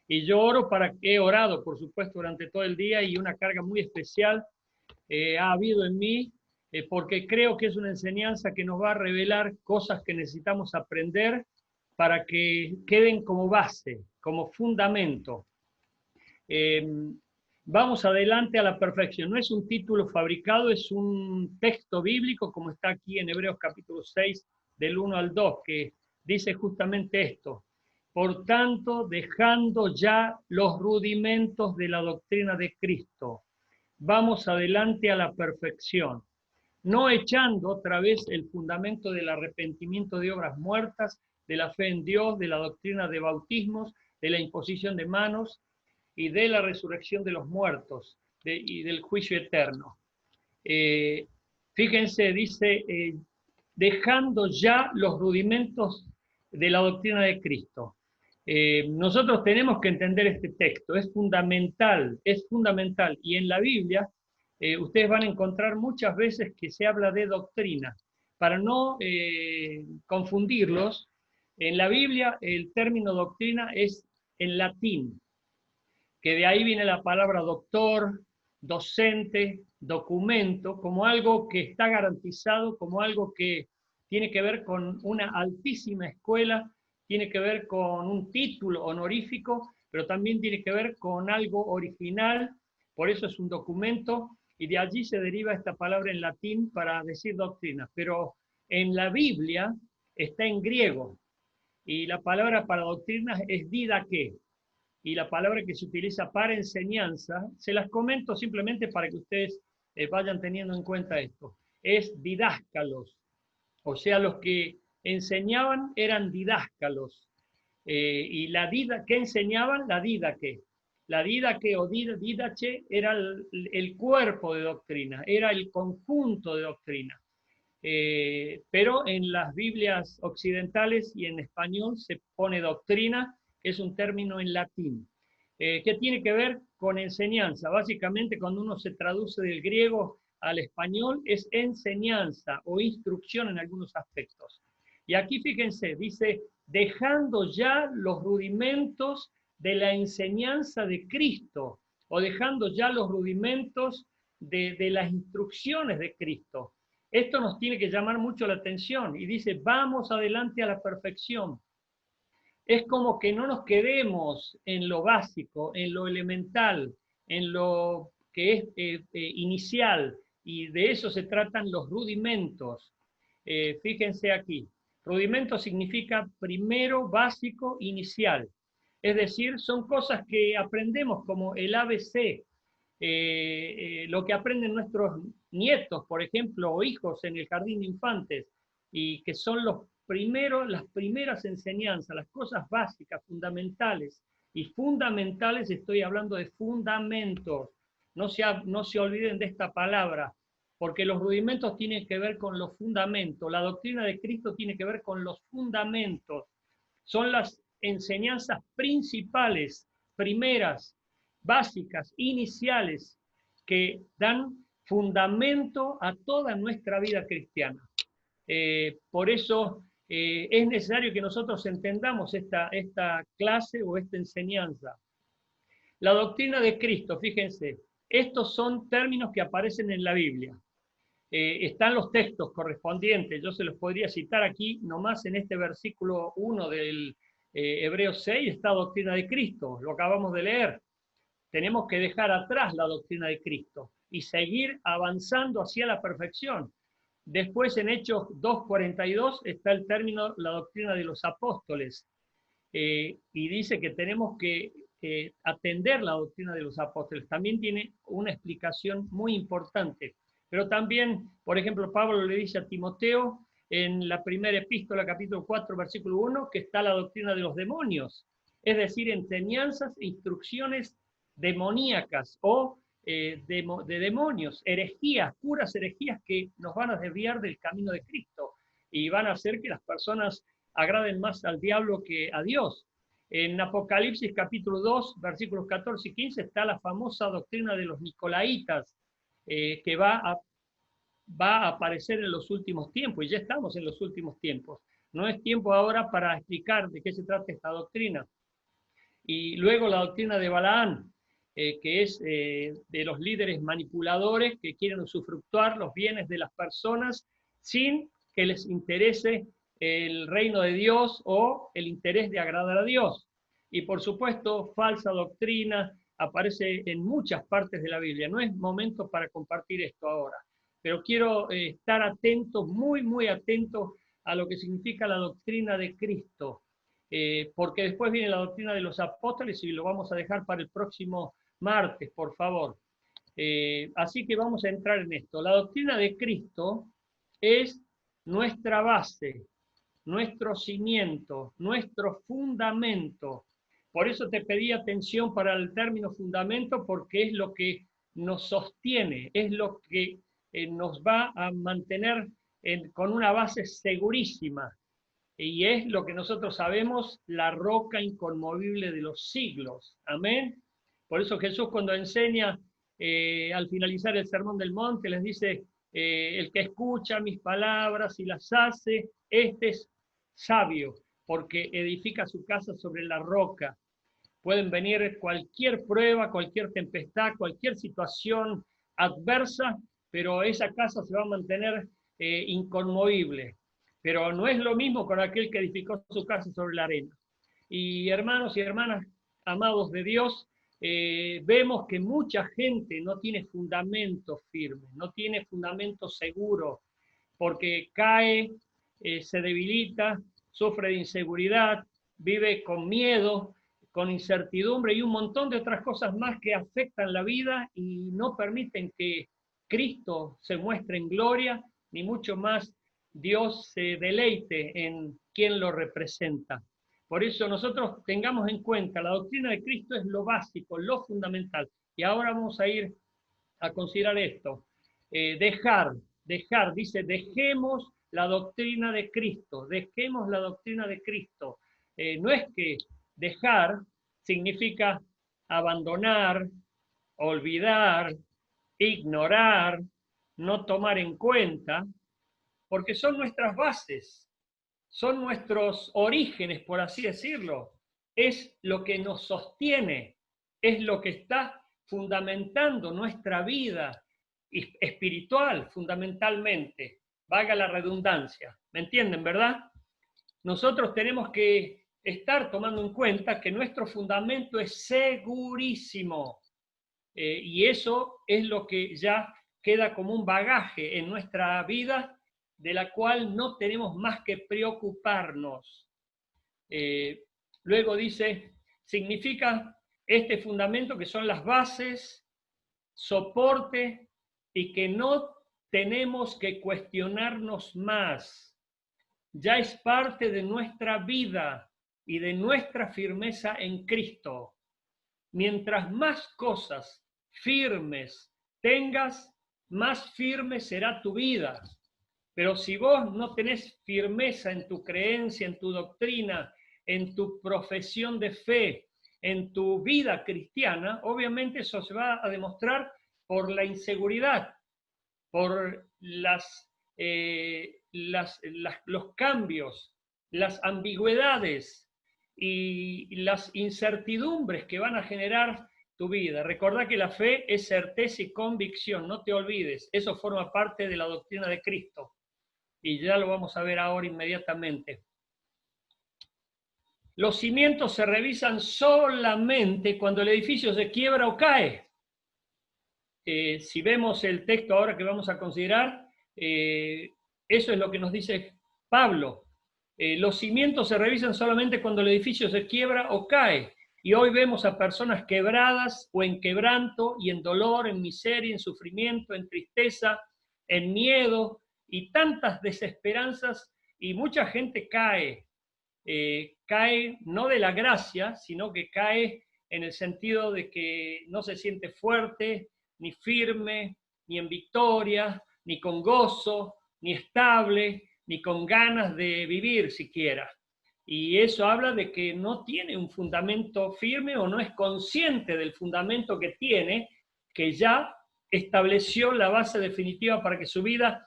Y yo oro he orado, por supuesto, durante todo el día y una carga muy especial ha habido en mí, porque creo que es una enseñanza que nos va a revelar cosas que necesitamos aprender para que queden como base, como fundamento. Eh, Vamos adelante a la perfección. No es un título fabricado, es un texto bíblico, como está aquí en Hebreos capítulo 6, del 1 al 2, que dice justamente esto. Por tanto, dejando ya los rudimentos de la doctrina de Cristo, vamos adelante a la perfección, no echando otra vez el fundamento del arrepentimiento de obras muertas, de la fe en Dios, de la doctrina de bautismos, de la imposición de manos y de la resurrección de los muertos y del juicio eterno. Eh, Fíjense, dice, dejando ya los rudimentos de la doctrina de Cristo. Nosotros tenemos que entender este texto, es fundamental, es fundamental. Y en la Biblia ustedes van a encontrar muchas veces que se habla de doctrina. Para no confundirlos, en la Biblia el término doctrina es en latín, que de ahí viene la palabra doctor, docente, documento, como algo que está garantizado, como algo que tiene que ver con una altísima escuela, tiene que ver con un título honorífico, pero también tiene que ver con algo original, por eso es un documento, y de allí se deriva esta palabra en latín para decir doctrina. Pero en la Biblia está en griego, y la palabra para doctrina es didaqué, y la palabra que se utiliza para enseñanza, se las comento simplemente para que ustedes vayan teniendo en cuenta esto, es didáscalos, o sea, los que enseñaban eran didáscalos, y la dida, ¿qué enseñaban? La didaque o didache era el cuerpo de doctrina, era el conjunto de doctrina. Pero en las Biblias occidentales y en español se pone doctrina, que es un término en latín, que tiene que ver con enseñanza. Básicamente, cuando uno se traduce del griego al español, es enseñanza o instrucción en algunos aspectos. Y aquí fíjense, dice, dejando ya los rudimentos de la enseñanza de Cristo, o dejando ya los rudimentos de las instrucciones de Cristo. Esto nos tiene que llamar mucho la atención y dice, vamos adelante a la perfección. Es como que no nos quedemos en lo básico, en lo elemental, en lo que es inicial, y de eso se tratan los rudimentos. Fíjense aquí, rudimento significa primero, básico, inicial. Es decir, son cosas que aprendemos como el ABC, lo que aprenden nuestros nietos, por ejemplo, o hijos en el jardín de infantes, y que son las primeras enseñanzas, las cosas básicas, fundamentales. Y fundamentales, estoy hablando de fundamentos. No se olviden de esta palabra, porque los rudimentos tienen que ver con los fundamentos. La doctrina de Cristo tiene que ver con los fundamentos. Son las enseñanzas principales, primeras, básicas, iniciales, que dan fundamento a toda nuestra vida cristiana. Por eso es necesario que nosotros entendamos esta clase o esta enseñanza. La doctrina de Cristo, fíjense, estos son términos que aparecen en la Biblia. Están los textos correspondientes, yo se los podría citar aquí, nomás en este versículo 1 del Hebreos 6 está doctrina de Cristo, lo acabamos de leer. Tenemos que dejar atrás la doctrina de Cristo y seguir avanzando hacia la perfección. Después en Hechos 2:42 está el término la doctrina de los apóstoles, y dice que tenemos que atender la doctrina de los apóstoles. También tiene una explicación muy importante. Pero también, por ejemplo, Pablo le dice a Timoteo en la primera epístola, capítulo 4, versículo 1, que está la doctrina de los demonios, es decir, enseñanzas e instrucciones demoníacas o de demonios, herejías, puras herejías que nos van a desviar del camino de Cristo y van a hacer que las personas agraden más al diablo que a Dios. En Apocalipsis capítulo 2, versículos 14 y 15 está la famosa doctrina de los Nicolaitas, que va a aparecer en los últimos tiempos, y ya estamos en los últimos tiempos. No es tiempo ahora para explicar de qué se trata esta doctrina. Y luego la doctrina de Balaán, que es de los líderes manipuladores que quieren usufructuar los bienes de las personas sin que les interese el reino de Dios o el interés de agradar a Dios. Y por supuesto, falsa doctrina aparece en muchas partes de la Biblia. No es momento para compartir esto ahora, pero quiero estar atentos, muy, muy atentos a lo que significa la doctrina de Cristo, porque después viene la doctrina de los apóstoles y lo vamos a dejar para el próximo martes, por favor. Así que vamos a entrar en esto. La doctrina de Cristo es nuestra base, nuestro cimiento, nuestro fundamento. Por eso te pedí atención para el término fundamento, porque es lo que nos sostiene, es lo que nos va a mantener con una base segurísima. Y es lo que nosotros sabemos, la roca inconmovible de los siglos. Amén. Por eso Jesús, cuando enseña al finalizar el Sermón del Monte, les dice, el que escucha mis palabras y las hace, este es sabio, porque edifica su casa sobre la roca. Pueden venir cualquier prueba, cualquier tempestad, cualquier situación adversa, pero esa casa se va a mantener inconmovible. Pero no es lo mismo con aquel que edificó su casa sobre la arena. Y hermanos y hermanas amados de Dios, vemos que mucha gente no tiene fundamento firme, no tiene fundamento seguro, porque cae, se debilita, sufre de inseguridad, vive con miedo, con incertidumbre y un montón de otras cosas más que afectan la vida y no permiten que Cristo se muestre en gloria, ni mucho más Dios se deleite en quien lo representa. Por eso nosotros tengamos en cuenta, la doctrina de Cristo es lo básico, lo fundamental. Y ahora vamos a ir a considerar esto. Dejar, dice, dejemos la doctrina de Cristo, dejemos la doctrina de Cristo. No es que dejar significa abandonar, olvidar, ignorar, no tomar en cuenta, porque son nuestras bases, son nuestros orígenes, por así decirlo. Es lo que nos sostiene, es lo que está fundamentando nuestra vida espiritual, fundamentalmente. Valga la redundancia. ¿Me entienden, verdad? Nosotros tenemos que estar tomando en cuenta que nuestro fundamento es segurísimo. Y eso es lo que ya queda como un bagaje en nuestra vida, de la cual no tenemos más que preocuparnos. Luego dice, significa este fundamento que son las bases, soporte, y que no tenemos que cuestionarnos más. Ya es parte de nuestra vida y de nuestra firmeza en Cristo. Mientras más cosas firmes tengas, más firme será tu vida. Pero si vos no tenés firmeza en tu creencia, en tu doctrina, en tu profesión de fe, en tu vida cristiana, obviamente eso se va a demostrar por la inseguridad, por los cambios, las ambigüedades y las incertidumbres que van a generar tu vida. Recordá que la fe es certeza y convicción, no te olvides, eso forma parte de la doctrina de Cristo. Y ya lo vamos a ver ahora inmediatamente. Los cimientos se revisan solamente cuando el edificio se quiebra o cae. Si vemos el texto ahora que vamos a considerar, eso es lo que nos dice Pablo. Los cimientos se revisan solamente cuando el edificio se quiebra o cae. Y hoy vemos a personas quebradas o en quebranto y en dolor, en miseria, en sufrimiento, en tristeza, en miedo, y tantas desesperanzas, y mucha gente cae no de la gracia, sino que cae en el sentido de que no se siente fuerte, ni firme, ni en victoria, ni con gozo, ni estable, ni con ganas de vivir siquiera. Y eso habla de que no tiene un fundamento firme o no es consciente del fundamento que tiene, que ya estableció la base definitiva para que su vida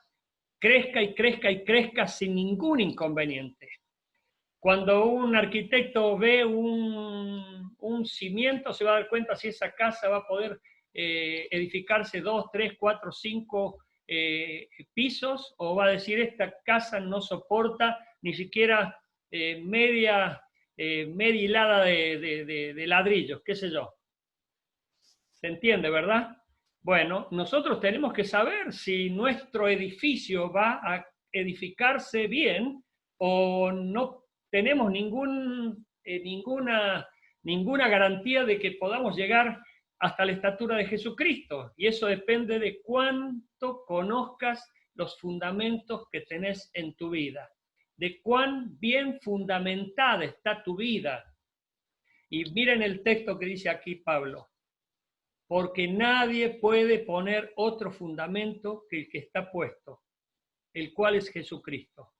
crezca y crezca y crezca sin ningún inconveniente. Cuando un arquitecto ve un un cimiento, se va a dar cuenta si esa casa va a poder edificarse 2, 3, 4, 5 pisos, o va a decir esta casa no soporta ni siquiera media hilada de ladrillos, qué sé yo. ¿Se entiende, verdad? Bueno, nosotros tenemos que saber si nuestro edificio va a edificarse bien o no tenemos ninguna garantía de que podamos llegar hasta la estatura de Jesucristo. Y eso depende de cuánto conozcas los fundamentos que tenés en tu vida, de cuán bien fundamentada está tu vida. Y miren el texto que dice aquí Pablo: porque nadie puede poner otro fundamento que el que está puesto, el cual es Jesucristo.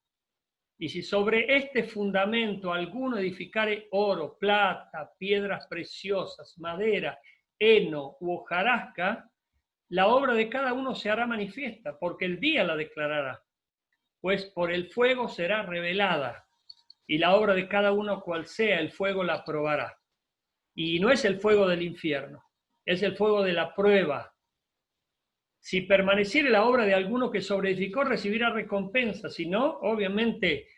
Y si sobre este fundamento alguno edificare oro, plata, piedras preciosas, madera, heno u hojarasca, la obra de cada uno se hará manifiesta, porque el día la declarará, pues por el fuego será revelada, y la obra de cada uno cual sea, el fuego la probará. Y no es el fuego del infierno, es el fuego de la prueba. Si permaneciere la obra de alguno que sobreedificó, recibirá recompensa, si no, obviamente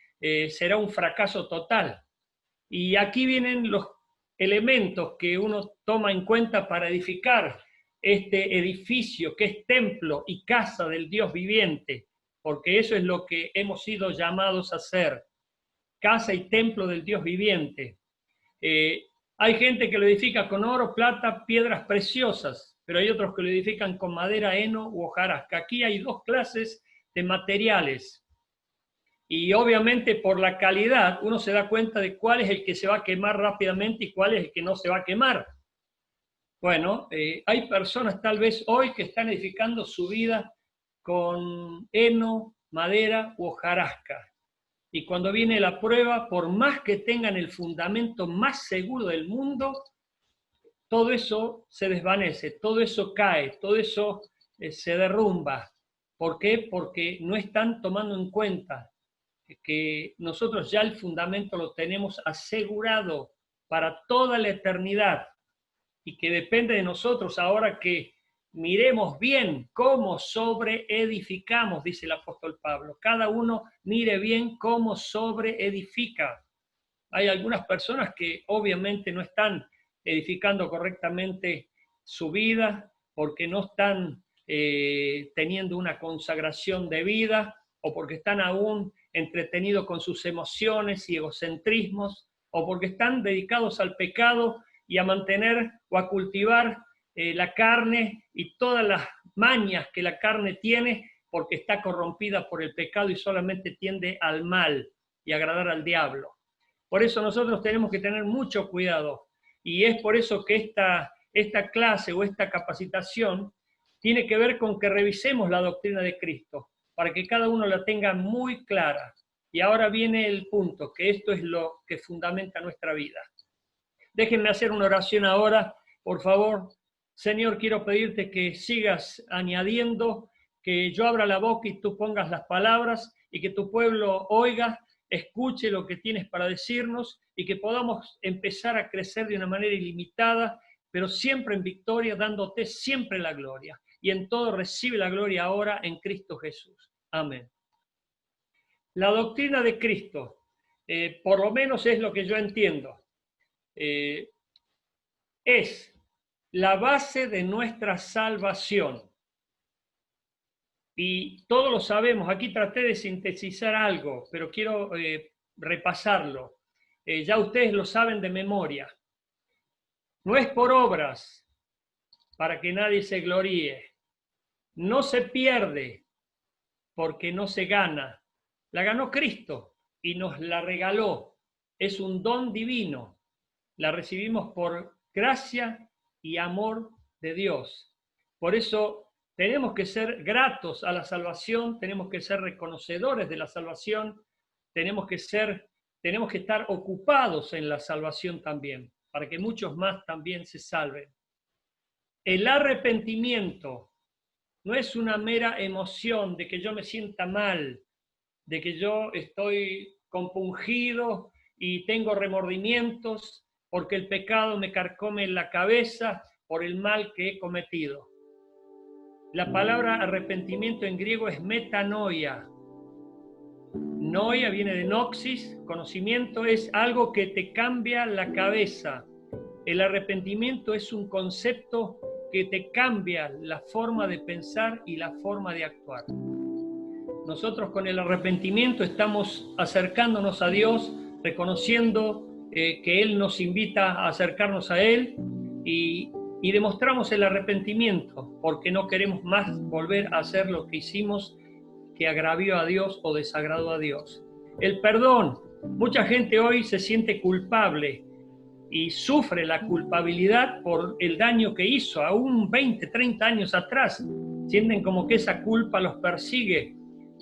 será un fracaso total. Y aquí vienen los elementos que uno toma en cuenta para edificar este edificio que es templo y casa del Dios viviente, porque eso es lo que hemos sido llamados a ser, casa y templo del Dios viviente. Hay gente que lo edifica con oro, plata, piedras preciosas, pero hay otros que lo edifican con madera, heno u hojarasca. Aquí hay dos clases de materiales. Y obviamente por la calidad uno se da cuenta de cuál es el que se va a quemar rápidamente y cuál es el que no se va a quemar. Bueno, hay personas tal vez hoy que están edificando su vida con heno, madera u hojarasca. Y cuando viene la prueba, por más que tengan el fundamento más seguro del mundo, todo eso se desvanece, todo eso cae, todo eso se derrumba. ¿Por qué? Porque no están tomando en cuenta que nosotros ya el fundamento lo tenemos asegurado para toda la eternidad y que depende de nosotros ahora que miremos bien cómo sobreedificamos, dice el apóstol Pablo. Cada uno mire bien cómo sobreedifica. Hay algunas personas que obviamente no están edificando correctamente su vida porque no están teniendo una consagración de vida o porque están aún entretenidos con sus emociones y egocentrismos o porque están dedicados al pecado y a mantener o a cultivar la carne y todas las mañas que la carne tiene porque está corrompida por el pecado y solamente tiende al mal y agradar al diablo. Por eso nosotros tenemos que tener mucho cuidado y es por eso que esta clase o esta capacitación tiene que ver con que revisemos la doctrina de Cristo para que cada uno la tenga muy clara. Y ahora viene el punto, que esto es lo que fundamenta nuestra vida. Déjenme hacer una oración ahora, por favor. Señor, quiero pedirte que sigas añadiendo, que yo abra la boca y tú pongas las palabras y que tu pueblo oiga, escuche lo que tienes para decirnos y que podamos empezar a crecer de una manera ilimitada, pero siempre en victoria, dándote siempre la gloria. Y en todo recibe la gloria ahora en Cristo Jesús. Amén. La doctrina de Cristo, por lo menos es lo que yo entiendo, es la base de nuestra salvación. Y todos lo sabemos, aquí traté de sintetizar algo, pero quiero repasarlo. Ya ustedes lo saben de memoria. No es por obras, para que nadie se gloríe. No se pierde, porque no se gana. La ganó Cristo y nos la regaló. Es un don divino. La recibimos por gracia y amor de Dios. Por eso tenemos que ser gratos a la salvación, tenemos que ser reconocedores de la salvación, tenemos que estar ocupados en la salvación también, para que muchos más también se salven. El arrepentimiento no es una mera emoción de que yo me sienta mal, de que yo estoy compungido y tengo remordimientos porque el pecado me carcome en la cabeza por el mal que he cometido. La palabra arrepentimiento en griego es metanoia. Noia viene de noxis, conocimiento, es algo que te cambia la cabeza. El arrepentimiento es un concepto que te cambia la forma de pensar y la forma de actuar. Nosotros con el arrepentimiento estamos acercándonos a Dios, reconociendo que Él nos invita a acercarnos a Él y demostramos el arrepentimiento porque no queremos más volver a hacer lo que hicimos que agravió a Dios o desagradó a Dios. El perdón. Mucha gente hoy se siente culpable y sufre la culpabilidad por el daño que hizo, aún 20, 30 años atrás. Sienten como que esa culpa los persigue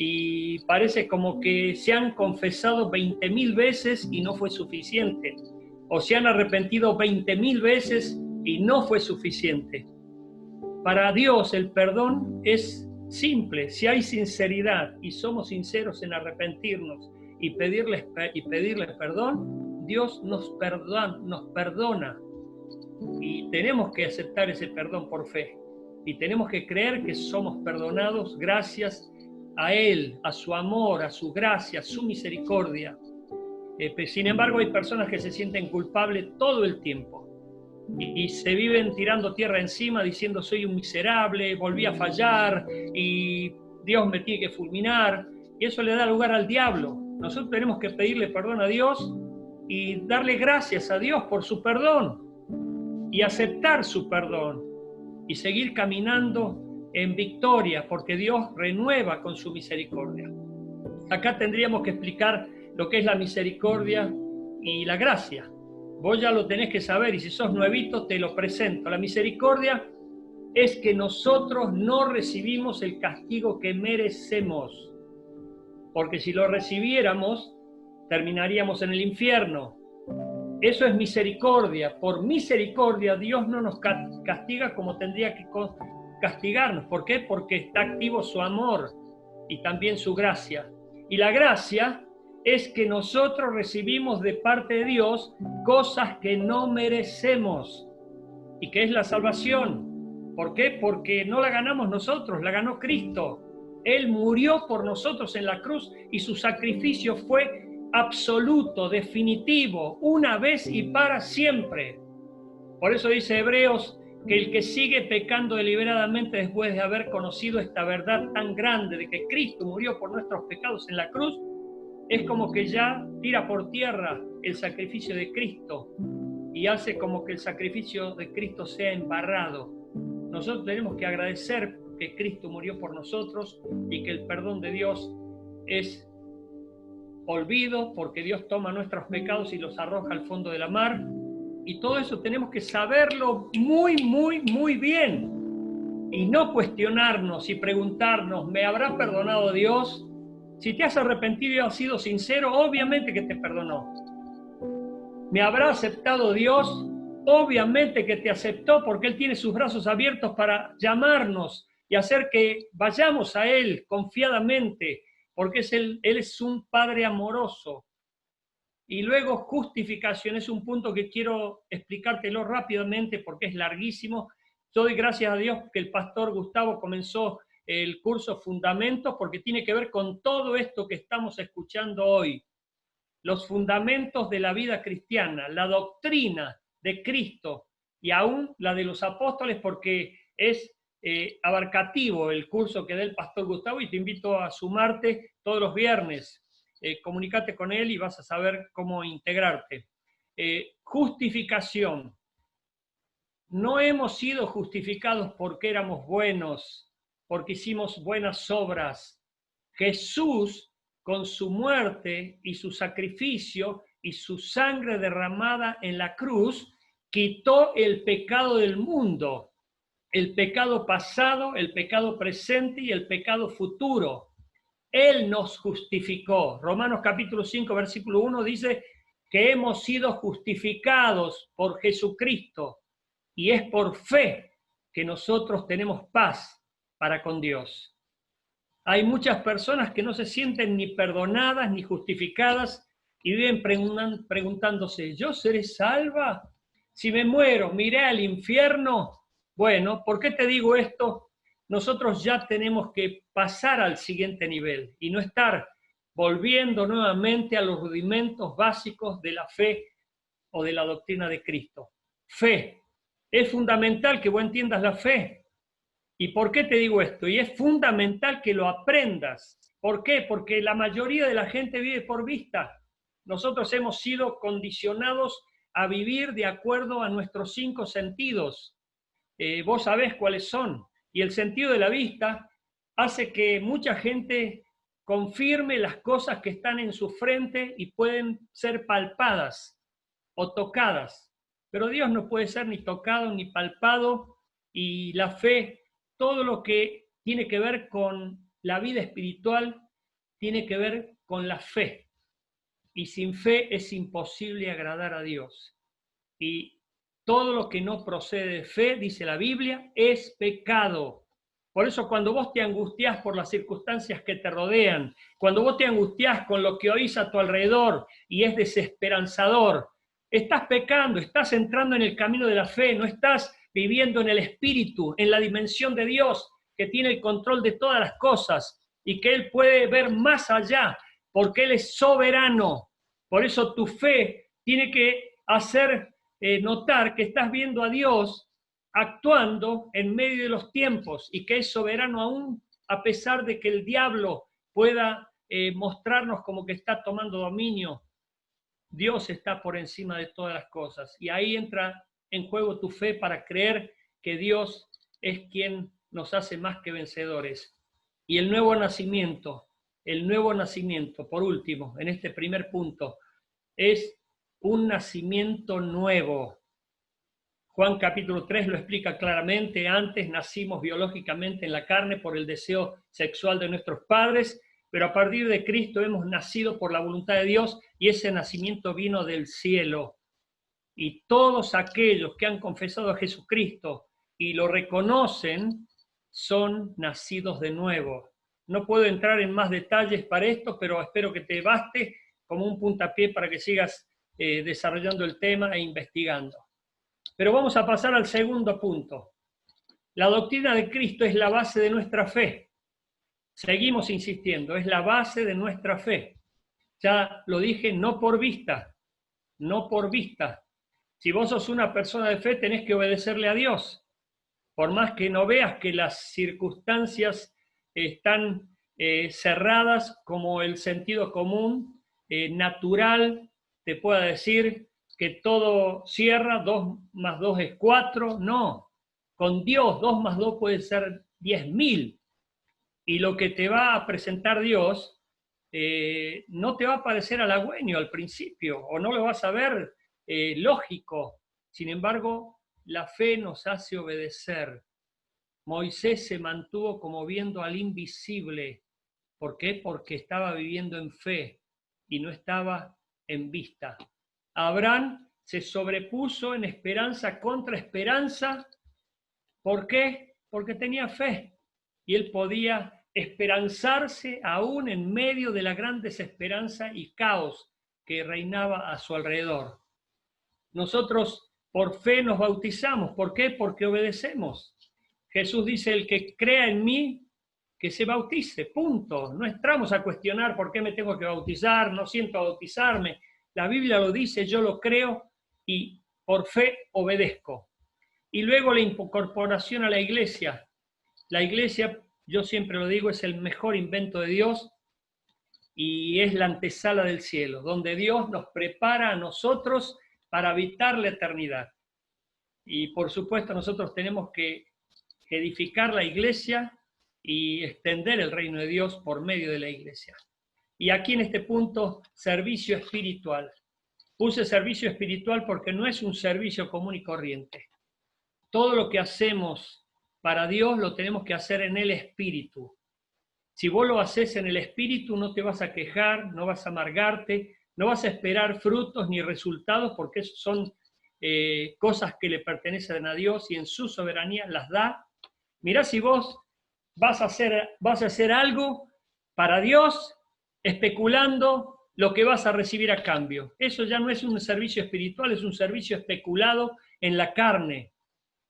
y parece como que se han confesado 20.000 veces y no fue suficiente. O se han arrepentido 20.000 veces y no fue suficiente. Para Dios el perdón es simple. Si hay sinceridad y somos sinceros en arrepentirnos y pedirle perdón, Dios nos perdona. Y tenemos que aceptar ese perdón por fe. Y tenemos que creer que somos perdonados gracias a Él, a su amor, a su gracia, a su misericordia. Sin embargo, hay personas que se sienten culpables todo el tiempo y se viven tirando tierra encima diciendo soy un miserable, volví a fallar y Dios me tiene que fulminar, y eso le da lugar al diablo. Nosotros tenemos que pedirle perdón a Dios y darle gracias a Dios por su perdón y aceptar su perdón y seguir caminando en victoria, porque Dios renueva con su misericordia. Acá tendríamos que explicar lo que es la misericordia y la gracia. Vos ya lo tenés que saber y si sos nuevito te lo presento. La misericordia es que nosotros no recibimos el castigo que merecemos, porque si lo recibiéramos terminaríamos en el infierno. Eso es misericordia. Por misericordia Dios no nos castiga como tendría que castigarnos. ¿Por qué? Porque está activo su amor y también su gracia. Y la gracia es que nosotros recibimos de parte de Dios cosas que no merecemos y que es la salvación. ¿Por qué? Porque no la ganamos nosotros, la ganó Cristo. Él murió por nosotros en la cruz y su sacrificio fue absoluto, definitivo, una vez y para siempre. Por eso dice Hebreos que el que sigue pecando deliberadamente después de haber conocido esta verdad tan grande de que Cristo murió por nuestros pecados en la cruz, es como que ya tira por tierra el sacrificio de Cristo y hace como que el sacrificio de Cristo sea embarrado. Nosotros tenemos que agradecer que Cristo murió por nosotros y que el perdón de Dios es olvido, porque Dios toma nuestros pecados y los arroja al fondo de la mar. Y todo eso tenemos que saberlo muy, muy, muy bien. Y no cuestionarnos y preguntarnos, ¿me habrá perdonado Dios? Si te has arrepentido y has sido sincero, obviamente que te perdonó. ¿Me habrá aceptado Dios? Obviamente que te aceptó, porque Él tiene sus brazos abiertos para llamarnos y hacer que vayamos a Él confiadamente, porque Él es un Padre amoroso. Y luego justificación es un punto que quiero explicártelo rápidamente porque es larguísimo. Yo doy gracias a Dios que el pastor Gustavo comenzó el curso Fundamentos porque tiene que ver con todo esto que estamos escuchando hoy. Los fundamentos de la vida cristiana, la doctrina de Cristo y aún la de los apóstoles, porque es abarcativo el curso que da el pastor Gustavo y te invito a sumarte todos los viernes. Comunícate con él y vas a saber cómo integrarte. Justificación. No hemos sido justificados porque éramos buenos, porque hicimos buenas obras. Jesús, con su muerte y su sacrificio y su sangre derramada en la cruz, quitó el pecado del mundo, el pecado pasado, el pecado presente y el pecado futuro. Él nos justificó. Romanos capítulo 5, versículo 1 dice que hemos sido justificados por Jesucristo y es por fe que nosotros tenemos paz para con Dios. Hay muchas personas que no se sienten ni perdonadas ni justificadas y viven preguntándose, ¿yo seré salva? Si me muero, ¿me iré al infierno? Bueno, ¿por qué te digo esto? Nosotros ya tenemos que pasar al siguiente nivel y no estar volviendo nuevamente a los rudimentos básicos de la fe o de la doctrina de Cristo. Fe. Es fundamental que vos entiendas la fe. ¿Y por qué te digo esto? Y es fundamental que lo aprendas. ¿Por qué? Porque la mayoría de la gente vive por vista. Nosotros hemos sido condicionados a vivir de acuerdo a nuestros 5 sentidos. Vos sabés cuáles son. Y el sentido de la vista hace que mucha gente confirme las cosas que están en su frente y pueden ser palpadas o tocadas. Pero Dios no puede ser ni tocado ni palpado, y la fe, todo lo que tiene que ver con la vida espiritual, tiene que ver con la fe. Y sin fe es imposible agradar a Dios. Y todo lo que no procede de fe, dice la Biblia, es pecado. Por eso cuando vos te angustiás por las circunstancias que te rodean, cuando vos te angustiás con lo que oís a tu alrededor y es desesperanzador, estás pecando, estás entrando en el camino de la fe, no estás viviendo en el Espíritu, en la dimensión de Dios, que tiene el control de todas las cosas y que Él puede ver más allá, porque Él es soberano. Por eso tu fe tiene que hacer notar que estás viendo a Dios actuando en medio de los tiempos y que es soberano aún a pesar de que el diablo pueda mostrarnos como que está tomando dominio. Dios está por encima de todas las cosas y ahí entra en juego tu fe para creer que Dios es quien nos hace más que vencedores. Y el nuevo nacimiento, por último, en este primer punto, es un nacimiento nuevo. Juan capítulo 3 lo explica claramente. Antes nacimos biológicamente en la carne por el deseo sexual de nuestros padres, pero a partir de Cristo hemos nacido por la voluntad de Dios y ese nacimiento vino del cielo. Y todos aquellos que han confesado a Jesucristo y lo reconocen son nacidos de nuevo. No puedo entrar en más detalles para esto, pero espero que te baste como un puntapié para que sigas desarrollando el tema e investigando. Pero vamos a pasar al segundo punto. La doctrina de Cristo es la base de nuestra fe. Seguimos insistiendo, es la base de nuestra fe. Ya lo dije, no por vista, no por vista. Si vos sos una persona de fe, tenés que obedecerle a Dios. Por más que no veas que las circunstancias están cerradas, como el sentido común, natural, te pueda decir que todo cierra, 2 más 2 es 4, no. Con Dios 2 más 2 puede ser 10.000. Y lo que te va a presentar Dios no te va a parecer halagüeño al principio, o no lo vas a ver lógico. Sin embargo, la fe nos hace obedecer. Moisés se mantuvo como viendo al invisible. ¿Por qué? Porque estaba viviendo en fe y no estaba en vista. Abraham se sobrepuso en esperanza contra esperanza. ¿Por qué? Porque tenía fe y él podía esperanzarse aún en medio de la gran desesperanza y caos que reinaba a su alrededor. Nosotros por fe nos bautizamos. ¿Por qué? Porque obedecemos. Jesús dice, el que crea en mí, que se bautice, punto. No entramos a cuestionar por qué me tengo que bautizar, no siento bautizarme. La Biblia lo dice, yo lo creo y por fe obedezco. Y luego la incorporación a la iglesia. La iglesia, yo siempre lo digo, es el mejor invento de Dios y es la antesala del cielo, donde Dios nos prepara a nosotros para habitar la eternidad. Y por supuesto nosotros tenemos que edificar la iglesia y extender el reino de Dios por medio de la iglesia. Y aquí en este punto, servicio espiritual. Puse servicio espiritual porque no es un servicio común y corriente. Todo lo que hacemos para Dios lo tenemos que hacer en el Espíritu. Si vos lo haces en el Espíritu, no te vas a quejar, no vas a amargarte, no vas a esperar frutos ni resultados, porque son cosas que le pertenecen a Dios y en su soberanía las da. Mirá si vos vas a hacer algo para Dios, especulando lo que vas a recibir a cambio. Eso ya no es un servicio espiritual, es un servicio especulado en la carne.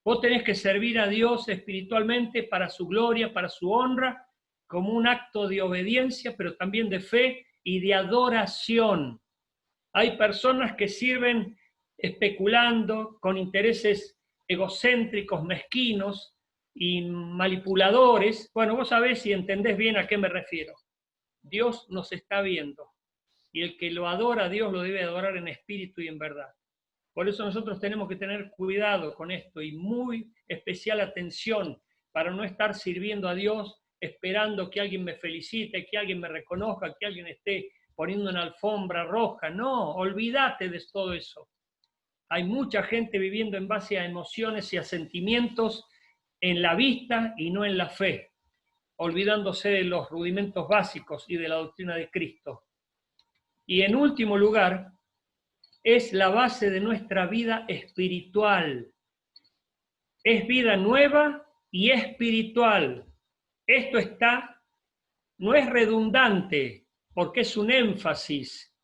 Vos tenés que servir a Dios espiritualmente para su gloria, para su honra, como un acto de obediencia, pero también de fe y de adoración. Hay personas que sirven especulando con intereses egocéntricos, mezquinos y manipuladores. Bueno, vos sabés y entendés bien a qué me refiero. Dios nos está viendo y el que lo adora a Dios lo debe adorar en espíritu y en verdad. Por eso nosotros tenemos que tener cuidado con esto y muy especial atención para no estar sirviendo a Dios esperando que alguien me felicite, que alguien me reconozca, que alguien esté poniendo una alfombra roja. No, olvídate de todo eso. Hay mucha gente viviendo en base a emociones y a sentimientos en la vista y no en la fe, olvidándose de los rudimentos básicos y de la doctrina de Cristo. Y en último lugar, es la base de nuestra vida espiritual. Es vida nueva y espiritual. Esto no es redundante, porque es un énfasis.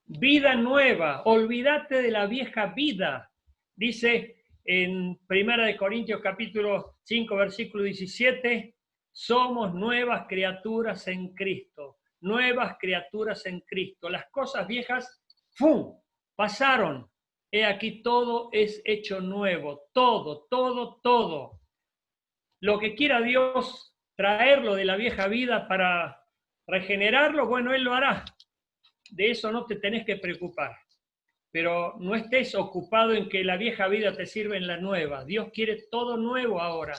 Vida nueva, olvídate de la vieja vida. Dice en 1 Corintios capítulo 5, versículo 17, somos nuevas criaturas en Cristo. Nuevas criaturas en Cristo. Las cosas viejas, ¡fum!, pasaron. He aquí todo es hecho nuevo. Todo, todo, todo. Lo que quiera Dios traerlo de la vieja vida para regenerarlo, bueno, Él lo hará. De eso no te tenés que preocupar. Pero no estés ocupado en que la vieja vida te sirve en la nueva. Dios quiere todo nuevo ahora.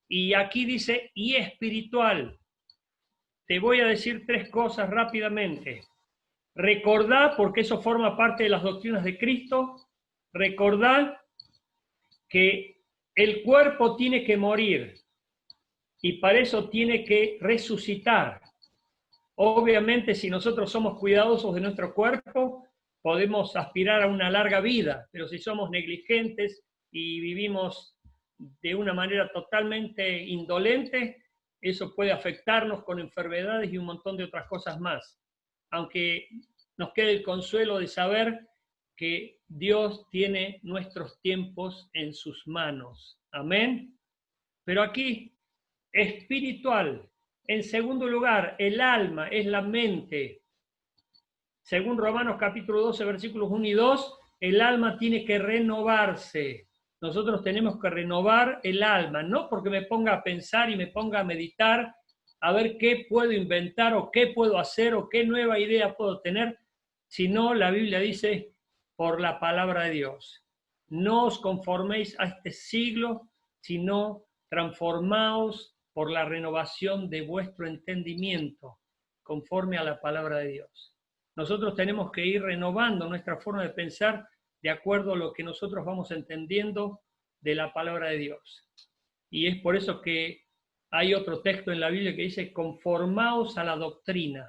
Y aquí dice, y espiritual. Te voy a decir 3 cosas rápidamente. Recordá, porque eso forma parte de las doctrinas de Cristo, recordá que el cuerpo tiene que morir y para eso tiene que resucitar. Obviamente, si nosotros somos cuidadosos de nuestro cuerpo, podemos aspirar a una larga vida, pero si somos negligentes y vivimos de una manera totalmente indolente, eso puede afectarnos con enfermedades y un montón de otras cosas más. Aunque nos quede el consuelo de saber que Dios tiene nuestros tiempos en sus manos. Amén. Pero aquí, espiritual. En segundo lugar, el alma es la mente. Según Romanos capítulo 12, versículos 1 y 2, el alma tiene que renovarse. Nosotros tenemos que renovar el alma, no porque me ponga a pensar y me ponga a meditar a ver qué puedo inventar o qué puedo hacer o qué nueva idea puedo tener, sino la Biblia dice, por la palabra de Dios. No os conforméis a este siglo, sino transformaos por la renovación de vuestro entendimiento, conforme a la palabra de Dios. Nosotros tenemos que ir renovando nuestra forma de pensar de acuerdo a lo que nosotros vamos entendiendo de la palabra de Dios. Y es por eso que hay otro texto en la Biblia que dice, conformaos a la doctrina.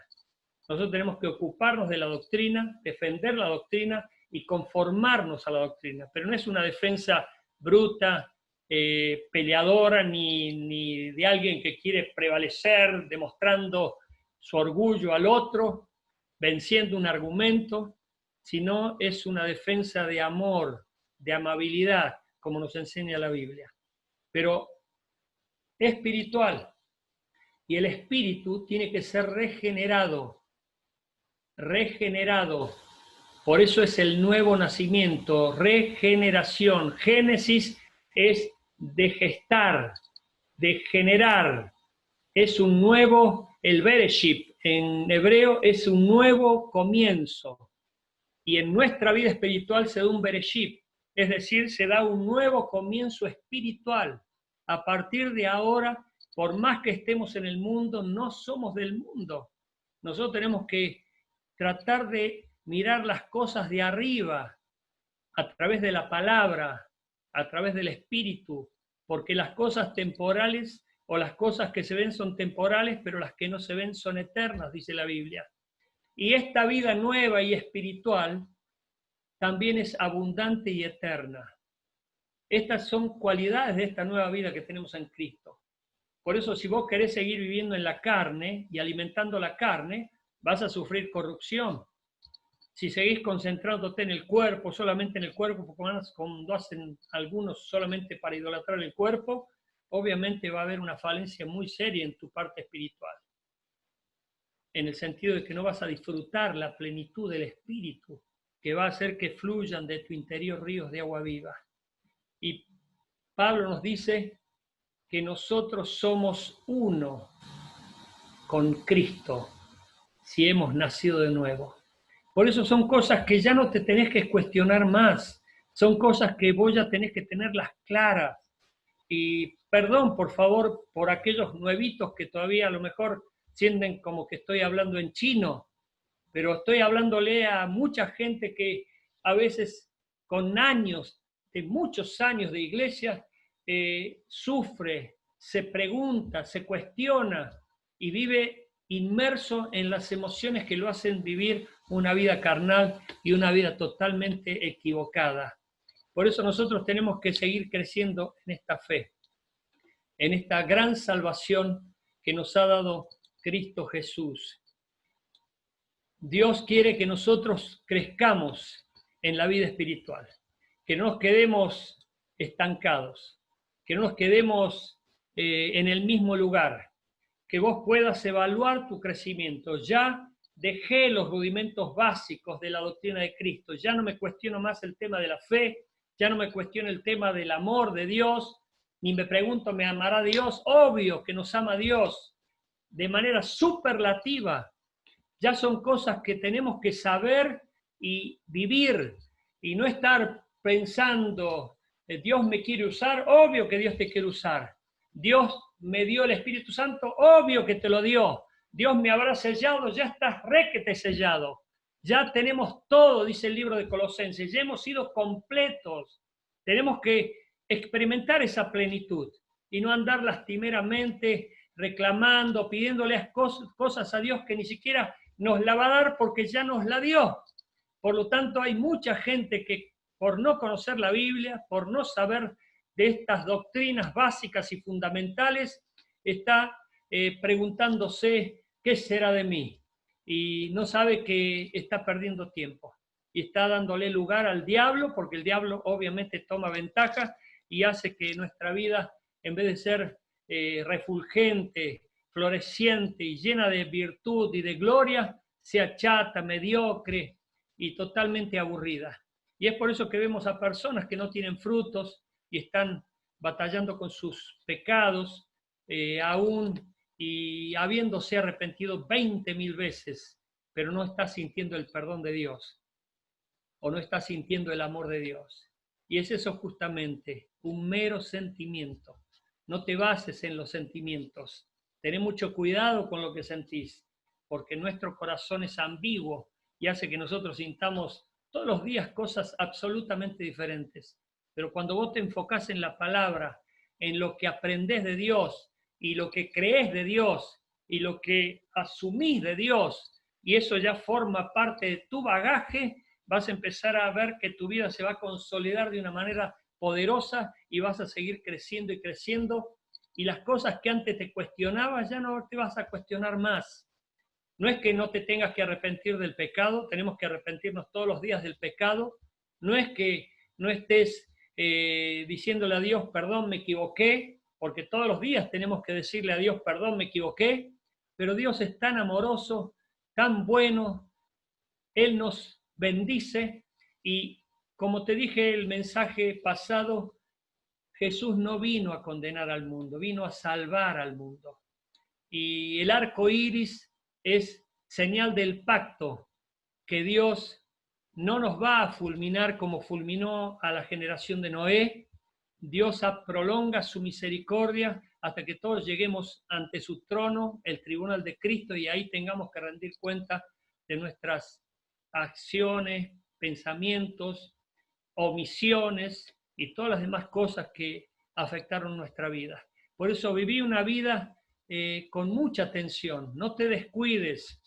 Nosotros tenemos que ocuparnos de la doctrina, defender la doctrina y conformarnos a la doctrina. Pero no es una defensa bruta, peleadora, ni de alguien que quiere prevalecer, demostrando su orgullo al otro, venciendo un argumento, sino es una defensa de amor, de amabilidad, como nos enseña la Biblia. Pero espiritual. Y el espíritu tiene que ser regenerado. Regenerado. Por eso es el nuevo nacimiento, regeneración. Génesis es de gestar, de generar. Es un nuevo, el Bereshit en hebreo es un nuevo comienzo. Y en nuestra vida espiritual se da un Bereshit, es decir, se da un nuevo comienzo espiritual. A partir de ahora, por más que estemos en el mundo, no somos del mundo. Nosotros tenemos que tratar de mirar las cosas de arriba, a través de la palabra, a través del espíritu, porque las cosas temporales o las cosas que se ven son temporales, pero las que no se ven son eternas, dice la Biblia. Y esta vida nueva y espiritual también es abundante y eterna. Estas son cualidades de esta nueva vida que tenemos en Cristo. Por eso, si vos querés seguir viviendo en la carne y alimentando la carne, vas a sufrir corrupción. Si seguís concentrándote en el cuerpo, solamente en el cuerpo, porque cuando hacen algunos solamente para idolatrar el cuerpo, obviamente va a haber una falencia muy seria en tu parte espiritual. En el sentido de que no vas a disfrutar la plenitud del Espíritu, que va a hacer que fluyan de tu interior ríos de agua viva. Y Pablo nos dice que nosotros somos uno con Cristo, si hemos nacido de nuevo. Por eso son cosas que ya no te tenés que cuestionar más, son cosas que vos ya tenés que tenerlas claras. Y perdón, por favor, por aquellos nuevitos que todavía a lo mejor sienten como que estoy hablando en chino, pero estoy hablándole a mucha gente que a veces con años, de muchos años de iglesia, sufre, se pregunta, se cuestiona y vive inmerso en las emociones que lo hacen vivir una vida carnal y una vida totalmente equivocada. Por eso nosotros tenemos que seguir creciendo en esta fe, en esta gran salvación que nos ha dado Cristo Jesús. Dios quiere que nosotros crezcamos en la vida espiritual, que no nos quedemos estancados, que no nos quedemos en el mismo lugar, que vos puedas evaluar tu crecimiento. Ya dejé los rudimentos básicos de la doctrina de Cristo, ya no me cuestiono más el tema de la fe, ya no me cuestiono el tema del amor de Dios, ni me pregunto, ¿me amará Dios? Obvio que nos ama Dios de manera superlativa. Ya son cosas que tenemos que saber y vivir y no estar pensando, Dios me quiere usar, obvio que Dios te quiere usar. Dios me dio el Espíritu Santo, obvio que te lo dio. Dios me habrá sellado, ya estás requete sellado. Ya tenemos todo, dice el libro de Colosenses, ya hemos sido completos. Tenemos que experimentar esa plenitud y no andar lastimeramente reclamando, pidiéndole cosas a Dios que ni siquiera nos la va a dar porque ya nos la dio. Por lo tanto, hay mucha gente que por no conocer la Biblia, por no saber de estas doctrinas básicas y fundamentales, está preguntándose qué será de mí. Y no sabe que está perdiendo tiempo. Y está dándole lugar al diablo, porque el diablo obviamente toma ventaja y hace que nuestra vida, en vez de ser refulgente, floreciente y llena de virtud y de gloria, sea chata, mediocre y totalmente aburrida. Y es por eso que vemos a personas que no tienen frutos y están batallando con sus pecados, aún y habiéndose arrepentido 20.000 veces, pero no está sintiendo el perdón de Dios o no está sintiendo el amor de Dios. Y es eso justamente, un mero sentimiento. No te bases en los sentimientos. Ten mucho cuidado con lo que sentís, porque nuestro corazón es ambiguo y hace que nosotros sintamos todos los días cosas absolutamente diferentes. Pero cuando vos te enfocás en la palabra, en lo que aprendés de Dios y lo que creés de Dios y lo que asumís de Dios, y eso ya forma parte de tu bagaje, vas a empezar a ver que tu vida se va a consolidar de una manera poderosa y vas a seguir creciendo y creciendo, y las cosas que antes te cuestionabas ya no te vas a cuestionar más. No es que no te tengas que arrepentir del pecado, tenemos que arrepentirnos todos los días del pecado. No es que no estés diciéndole a Dios, perdón, me equivoqué, porque todos los días tenemos que decirle a Dios, perdón, me equivoqué, pero Dios es tan amoroso, tan bueno, Él nos bendice y, como te dije el mensaje pasado, Jesús no vino a condenar al mundo, vino a salvar al mundo. Y el arco iris es señal del pacto, que Dios no nos va a fulminar como fulminó a la generación de Noé. Dios prolonga su misericordia hasta que todos lleguemos ante su trono, el tribunal de Cristo, y ahí tengamos que rendir cuenta de nuestras acciones, pensamientos, omisiones y todas las demás cosas que afectaron nuestra vida. Por eso viví una vida con mucha atención. No te descuides,